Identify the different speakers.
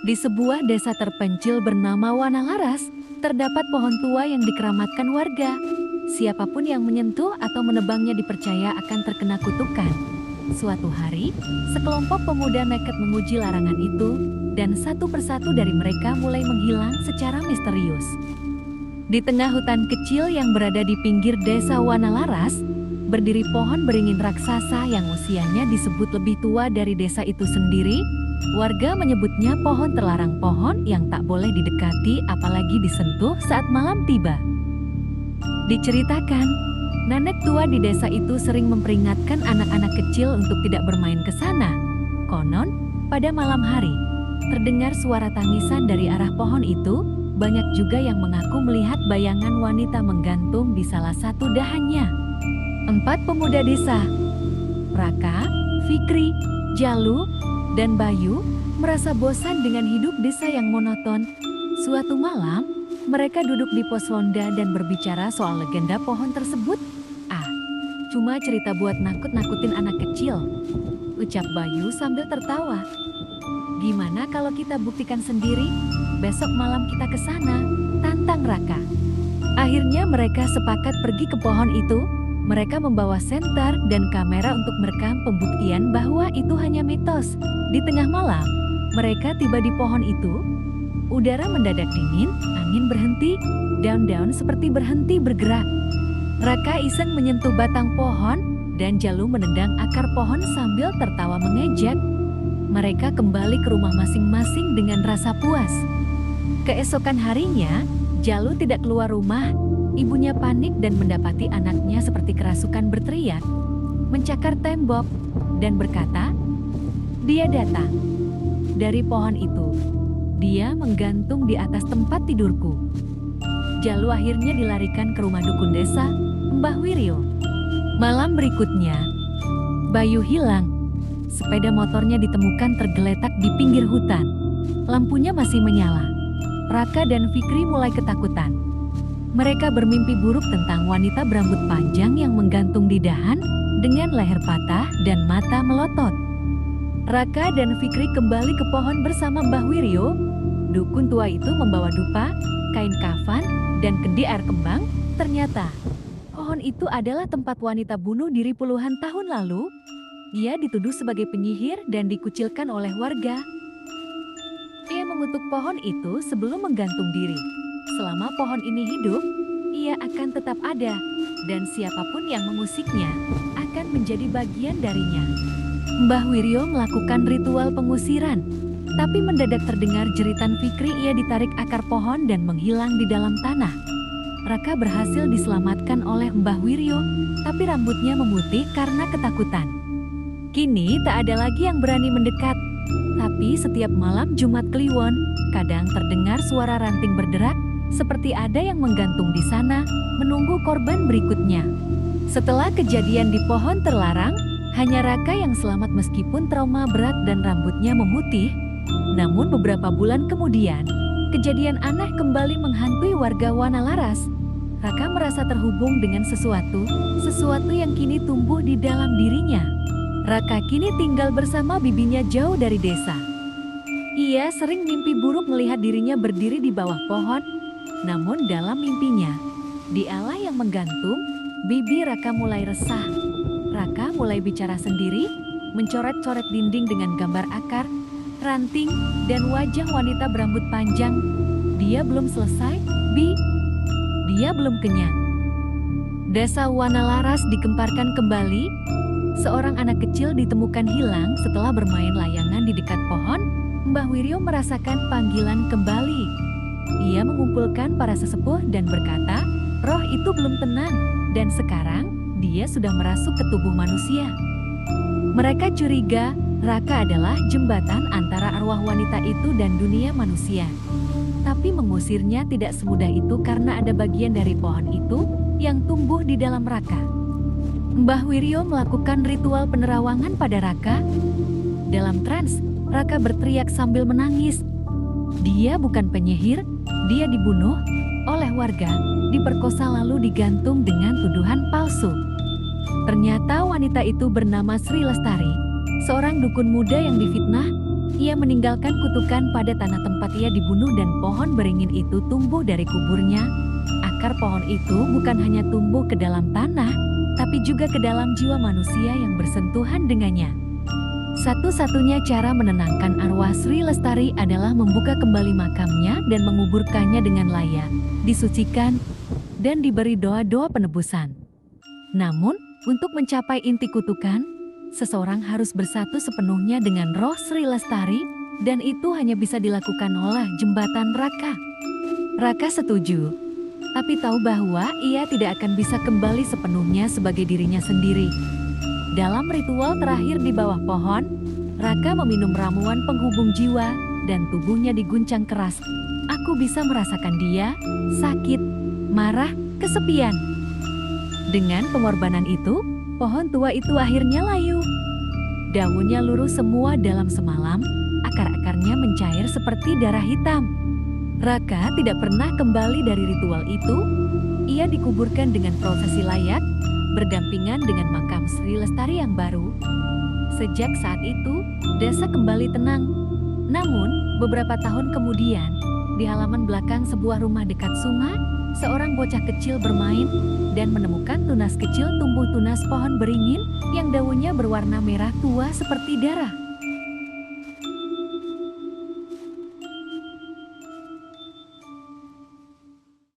Speaker 1: Di sebuah desa terpencil bernama Wanalaras, terdapat pohon tua yang dikeramatkan warga. Siapapun yang menyentuh atau menebangnya dipercaya akan terkena kutukan. Suatu hari, sekelompok pemuda nekat menguji larangan itu, dan satu persatu dari mereka mulai menghilang secara misterius. Di tengah hutan kecil yang berada di pinggir desa Wanalaras, berdiri pohon beringin raksasa yang usianya disebut lebih tua dari desa itu sendiri. Warga menyebutnya pohon terlarang, pohon yang tak boleh didekati apalagi disentuh saat malam tiba. Diceritakan, nenek tua di desa itu sering memperingatkan anak-anak kecil untuk tidak bermain ke sana. Konon, pada malam hari, terdengar suara tangisan dari arah pohon itu. Banyak juga yang mengaku melihat bayangan wanita menggantung di salah satu dahannya. 4 pemuda desa, Raka, Fikri, Jalu, dan Bayu, merasa bosan dengan hidup desa yang monoton. Suatu malam, mereka duduk di pos ronda dan berbicara soal legenda pohon tersebut. Cuma cerita buat nakut-nakutin anak kecil, ucap Bayu sambil tertawa. Gimana kalau kita buktikan sendiri? Besok malam kita ke sana, tantang Raka. Akhirnya mereka sepakat pergi ke pohon itu. Mereka membawa senter dan kamera untuk merekam pembuktian bahwa itu hanya mitos. Di tengah malam, mereka tiba di pohon itu. Udara mendadak dingin, angin berhenti, daun-daun seperti berhenti bergerak. Raka iseng menyentuh batang pohon, dan Jalu menendang akar pohon sambil tertawa mengejek. Mereka kembali ke rumah masing-masing dengan rasa puas. Keesokan harinya, Jalu tidak keluar rumah. Ibunya panik dan mendapati anaknya seperti kerasukan berteriak, mencakar tembok, dan berkata, "Dia datang dari pohon itu. Dia menggantung di atas tempat tidurku." Jalu akhirnya dilarikan ke rumah dukun desa, Mbah Wiryo. Malam berikutnya, Bayu hilang. Sepeda motornya ditemukan tergeletak di pinggir hutan. Lampunya masih menyala. Raka dan Fikri mulai ketakutan. Mereka bermimpi buruk tentang wanita berambut panjang yang menggantung di dahan dengan leher patah dan mata melotot. Raka dan Fikri kembali ke pohon bersama Mbah Wiryo. Dukun tua itu membawa dupa, kain kafan, dan kendi air kembang. Ternyata, pohon itu adalah tempat wanita bunuh diri puluhan tahun lalu. Ia dituduh sebagai penyihir dan dikucilkan oleh warga. Ia mengutuk pohon itu sebelum menggantung diri. Selama pohon ini hidup, ia akan tetap ada, dan siapapun yang mengusiknya akan menjadi bagian darinya. Mbah Wiryo melakukan ritual pengusiran, tapi mendadak terdengar jeritan Fikri. Ia ditarik akar pohon dan menghilang di dalam tanah. Raka berhasil diselamatkan oleh Mbah Wiryo, tapi rambutnya memutih karena ketakutan. Kini tak ada lagi yang berani mendekat. Tapi setiap malam Jumat Kliwon, kadang terdengar suara ranting berderak, seperti ada yang menggantung di sana, menunggu korban berikutnya. Setelah kejadian di pohon terlarang, hanya Raka yang selamat meskipun trauma berat dan rambutnya memutih. Namun beberapa bulan kemudian, kejadian aneh kembali menghantui warga Wanalaras. Raka merasa terhubung dengan sesuatu yang kini tumbuh di dalam dirinya. Raka kini tinggal bersama bibinya jauh dari desa. Ia sering mimpi buruk melihat dirinya berdiri di bawah pohon. Namun dalam mimpinya, dialah yang menggantung. Bibi Raka mulai resah. Raka mulai bicara sendiri, mencoret-coret dinding dengan gambar akar, ranting, dan wajah wanita berambut panjang. Dia belum selesai, Bi. Dia belum kenyang. Desa Wanalaras dikemparkan kembali. Seorang anak kecil ditemukan hilang setelah bermain layangan di dekat pohon. Mbah Wiryo merasakan panggilan kembali. Ia mengumpulkan para sesepuh dan berkata, roh itu belum tenang, dan sekarang dia sudah merasuk ke tubuh manusia. Mereka curiga Raka adalah jembatan antara arwah wanita itu dan dunia manusia. Tapi mengusirnya tidak semudah itu karena ada bagian dari pohon itu yang tumbuh di dalam Raka. Mbah Wiryo melakukan ritual penerawangan pada Raka. Dalam trans, Raka berteriak sambil menangis. Dia bukan penyihir, dia dibunuh oleh warga, diperkosa lalu digantung dengan tuduhan palsu. Ternyata wanita itu bernama Sri Lestari, seorang dukun muda yang difitnah. Ia meninggalkan kutukan pada tanah tempat ia dibunuh dan pohon beringin itu tumbuh dari kuburnya. Akar pohon itu bukan hanya tumbuh ke dalam tanah, tapi juga ke dalam jiwa manusia yang bersentuhan dengannya. Satu-satunya cara menenangkan arwah Sri Lestari adalah membuka kembali makamnya dan menguburkannya dengan layak, disucikan, dan diberi doa-doa penebusan. Namun, untuk mencapai inti kutukan, seseorang harus bersatu sepenuhnya dengan roh Sri Lestari, dan itu hanya bisa dilakukan oleh jembatan Raka. Raka setuju, tapi tahu bahwa ia tidak akan bisa kembali sepenuhnya sebagai dirinya sendiri. Dalam ritual terakhir di bawah pohon, Raka meminum ramuan penghubung jiwa, dan tubuhnya diguncang keras. Aku bisa merasakan dia, sakit, marah, kesepian. Dengan pengorbanan itu, pohon tua itu akhirnya layu. Daunnya luruh semua dalam semalam, akar-akarnya mencair seperti darah hitam. Raka tidak pernah kembali dari ritual itu. Ia dikuburkan dengan prosesi layak, berdampingan dengan makam Sri Lestari yang baru. Sejak saat itu, desa kembali tenang. Namun, beberapa tahun kemudian, di halaman belakang sebuah rumah dekat sungai, seorang bocah kecil bermain dan menemukan tunas kecil tumbuh tunas pohon beringin yang daunnya berwarna merah tua seperti darah.